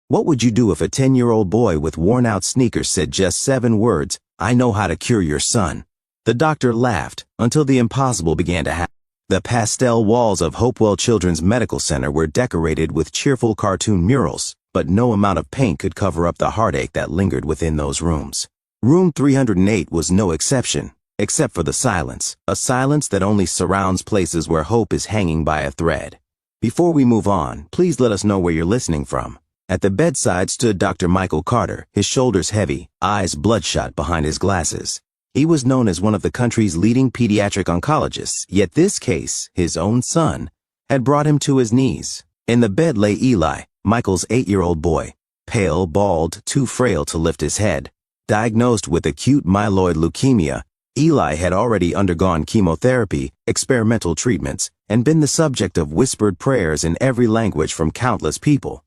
What would you do if a 10-year-old boy with worn-out sneakers said just 7 words, "I know how to cure your son"? The doctor laughed until the impossible began to happen. The pastel walls of Hopewell Children's Medical Center were decorated with cheerful cartoon murals, but no amount of paint could cover up the heartache that lingered within those rooms. Room 308 was no exception, except for the silence, a silence that only surrounds places where hope is hanging by a thread. Before we move on, please let us know where you're listening from. At the bedside stood Dr. Michael Carter, his shoulders heavy, eyes bloodshot behind his glasses. He was known as one of the country's leading pediatric oncologists, yet this case, his own son, had brought him to his knees. In the bed lay Eli, Michael's 8-year-old boy, pale, bald, too frail to lift his head. Diagnosed with acute myeloid leukemia, Eli had already undergone chemotherapy, experimental treatments, and been the subject of whispered prayers in every language from countless people.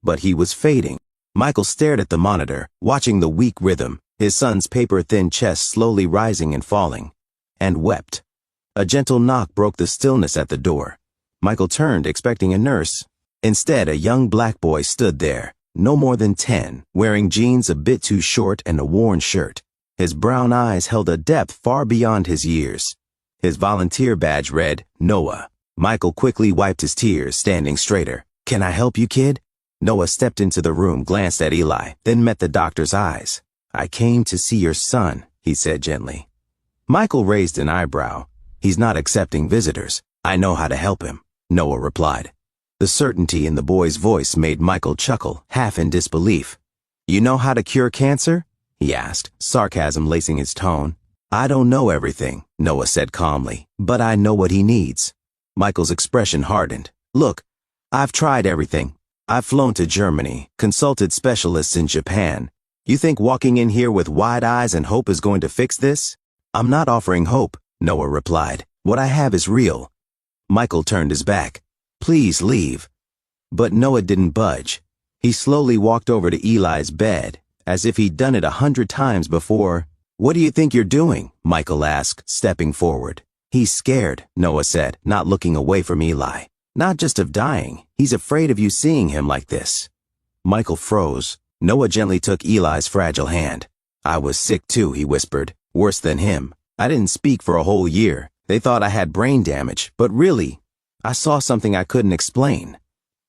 But he was fading. Michael stared at the monitor, watching the weak rhythm, his son's paper-thin chest slowly rising and falling, and wept. A gentle knock broke the stillness at the door. Michael turned, expecting a nurse. Instead, a young black boy stood there, no more than 10, wearing jeans a bit too short and a worn shirt. His brown eyes held a depth far beyond his years. His volunteer badge read, Noah. Michael quickly wiped his tears, standing straighter. "Can I help you, kid?" Noah stepped into the room, glanced at Eli, then met the doctor's eyes. "I came to see your son," he said gently. Michael raised an eyebrow. "He's not accepting visitors. I know how to help him," Noah replied. The certainty in the boy's voice made Michael chuckle, half in disbelief. "You know how to cure cancer?" he asked, sarcasm lacing his tone. "I don't know everything," Noah said calmly, "but I know what he needs." Michael's expression hardened. "Look, I've tried everything. I've flown to Germany, consulted specialists in Japan. You think walking in here with wide eyes and hope is going to fix this?" "I'm not offering hope," Noah replied. "What I have is real." Michael turned his back. "Please leave." But Noah didn't budge. He slowly walked over to Eli's bed, as if he'd done it 100 times before. "What do you think you're doing?" Michael asked, stepping forward. "He's scared," Noah said, not looking away from Eli. "Not just of dying. He's afraid of you seeing him like this." Michael froze. Noah gently took Eli's fragile hand. "I was sick too," he whispered. "Worse than him. I didn't speak for a whole year. They thought I had brain damage, but really, I saw something I couldn't explain."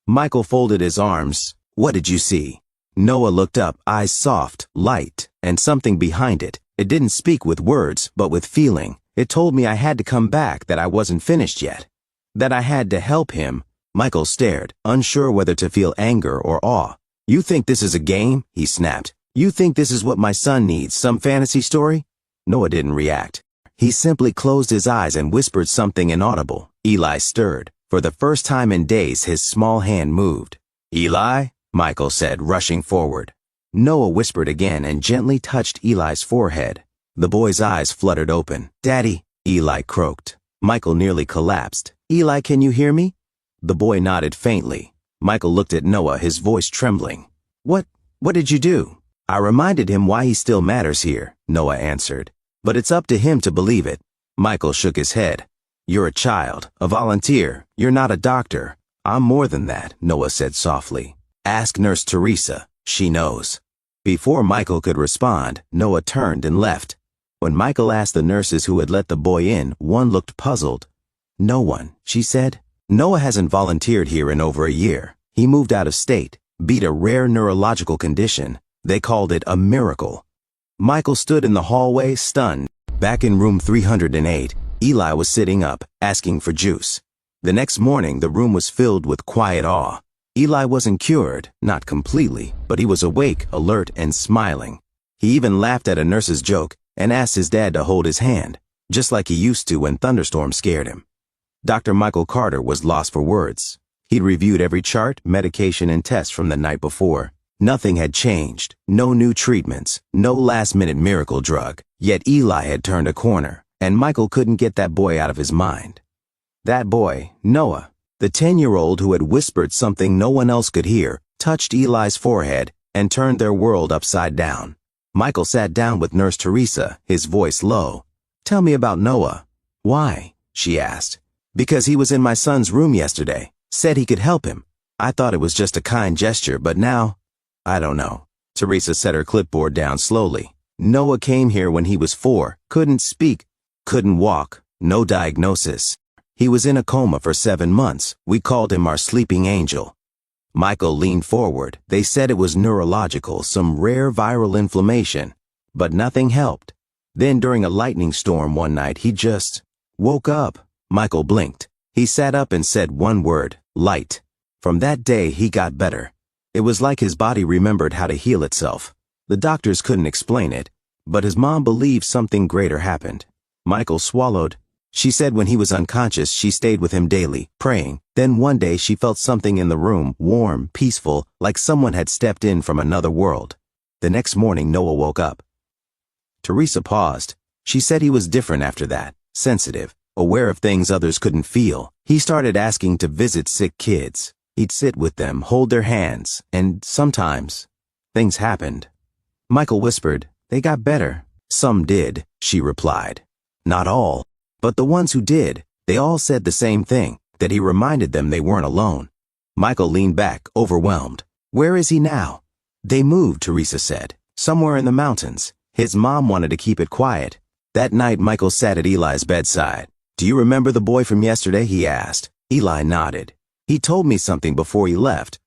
Michael folded his arms. "What did you see?" Noah looked up, eyes soft, light, and something behind it. It didn't speak with words, but with feeling. It told me I had to come back, that I wasn't finished yet. That I had to help him. Michael stared, unsure whether to feel anger or awe. "You think this is a game?" he snapped. "You think this is what my son needs, some fantasy story?" Noah didn't react. He simply closed his eyes and whispered something inaudible. Eli stirred. For the first time in days, his small hand moved. "Eli?" Michael said, rushing forward. Noah whispered again and gently touched Eli's forehead. The boy's eyes fluttered open. "Daddy," Eli croaked. Michael nearly collapsed. "Eli, can you hear me?" The boy nodded faintly. Michael looked at Noah, his voice trembling. What did you do?" "I reminded him why he still matters here," Noah answered. "But it's up to him to believe it." Michael shook his head. "You're a child, a volunteer. You're not a doctor." "I'm more than that," Noah said softly. "Ask Nurse Teresa. She knows." Before Michael could respond, Noah turned and left. When Michael asked the nurses who had let the boy in, one looked puzzled. "No one," she said. "Noah hasn't volunteered here in over a year. He moved out of state, beat a rare neurological condition. They called it a miracle." Michael stood in the hallway, stunned. Back in room 308, Eli was sitting up, asking for juice. The next morning, the room was filled with quiet awe. Eli wasn't cured, not completely, but he was awake, alert, and smiling. He even laughed at a nurse's joke and asked his dad to hold his hand, just like he used to when thunderstorms scared him. Dr. Michael Carter was lost for words. He'd reviewed every chart, medication, and test from the night before. Nothing had changed, no new treatments, no last-minute miracle drug. Yet Eli had turned a corner, and Michael couldn't get that boy out of his mind. That boy, Noah, the 10-year-old who had whispered something no one else could hear, touched Eli's forehead and turned their world upside down. Michael sat down with Nurse Teresa, his voice low. "Tell me about Noah." "Why?" she asked. "Because he was in my son's room yesterday, said he could help him. I thought it was just a kind gesture, but now..." I don't know. Teresa set her clipboard down slowly. Noah came here when he was 4, couldn't speak, couldn't walk, no diagnosis. He was in a coma for 7 months. We called him our sleeping angel. Michael leaned forward. They said it was neurological, some rare viral inflammation. But nothing helped. Then during a lightning storm one night, he just woke up. Michael blinked. He sat up and said one word, light. From that day, he got better. It was like his body remembered how to heal itself. The doctors couldn't explain it, but his mom believed something greater happened. Michael swallowed. She said when he was unconscious, she stayed with him daily, praying. Then one day she felt something in the room, warm, peaceful, like someone had stepped in from another world. The next morning, Noah woke up. Teresa paused. She said he was different after that, sensitive, aware of things others couldn't feel. He started asking to visit sick kids. He'd sit with them, hold their hands, and sometimes things happened. Michael whispered, "They got better." "Some did," she replied. "Not all. But the ones who did, they all said the same thing, that he reminded them they weren't alone." Michael leaned back, overwhelmed. "Where is he now?" "They moved," Teresa said. "Somewhere in the mountains. His mom wanted to keep it quiet." That night, Michael sat at Eli's bedside. "Do you remember the boy from yesterday?" he asked. Eli nodded. "He told me something before he left."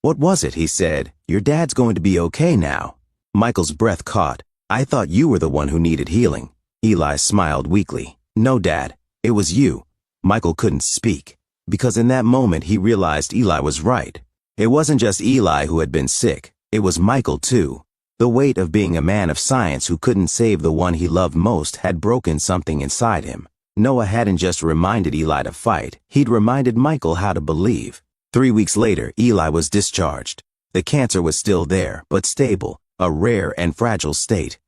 "What was it?" he said. "Your dad's going to be okay now." Michael's breath caught. "I thought you were the one who needed healing." Eli smiled weakly. "No, Dad. It was you." Michael couldn't speak, because in that moment he realized Eli was right. It wasn't just Eli who had been sick. It was Michael, too. The weight of being a man of science who couldn't save the one he loved most had broken something inside him. Noah hadn't just reminded Eli to fight. He'd reminded Michael how to believe. 3 weeks later, Eli was discharged. The cancer was still there, but stable, a rare and fragile state.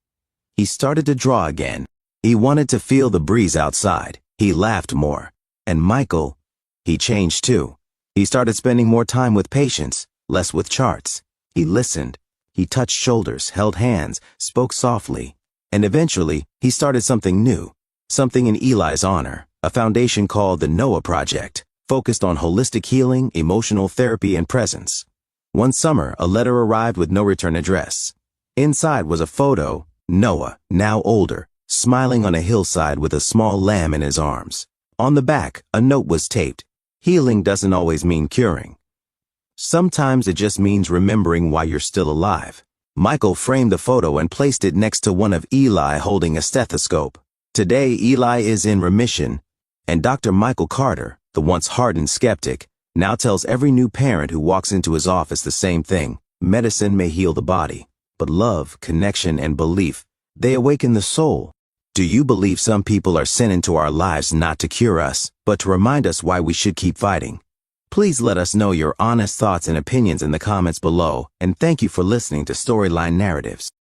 He started to draw again. He wanted to feel the breeze outside. He laughed more. And Michael, he changed too. He started spending more time with patients, less with charts. He listened. He touched shoulders, held hands, spoke softly. And eventually, he started something new. Something in Eli's honor. A foundation called the Noah Project, focused on holistic healing, emotional therapy, and presence. One summer, a letter arrived with no return address. Inside was a photo. Noah, now older, smiling on a hillside with a small lamb in his arms. On the back, a note was taped. Healing doesn't always mean curing. Sometimes it just means remembering why you're still alive. Michael framed the photo and placed it next to one of Eli holding a stethoscope. Today, Eli is in remission, and Dr. Michael Carter, the once hardened skeptic, now tells every new parent who walks into his office the same thing. Medicine may heal the body, but love, connection, and belief, they awaken the soul. Do you believe some people are sent into our lives not to cure us, but to remind us why we should keep fighting? Please let us know your honest thoughts and opinions in the comments below, and thank you for listening to Storyline Narratives.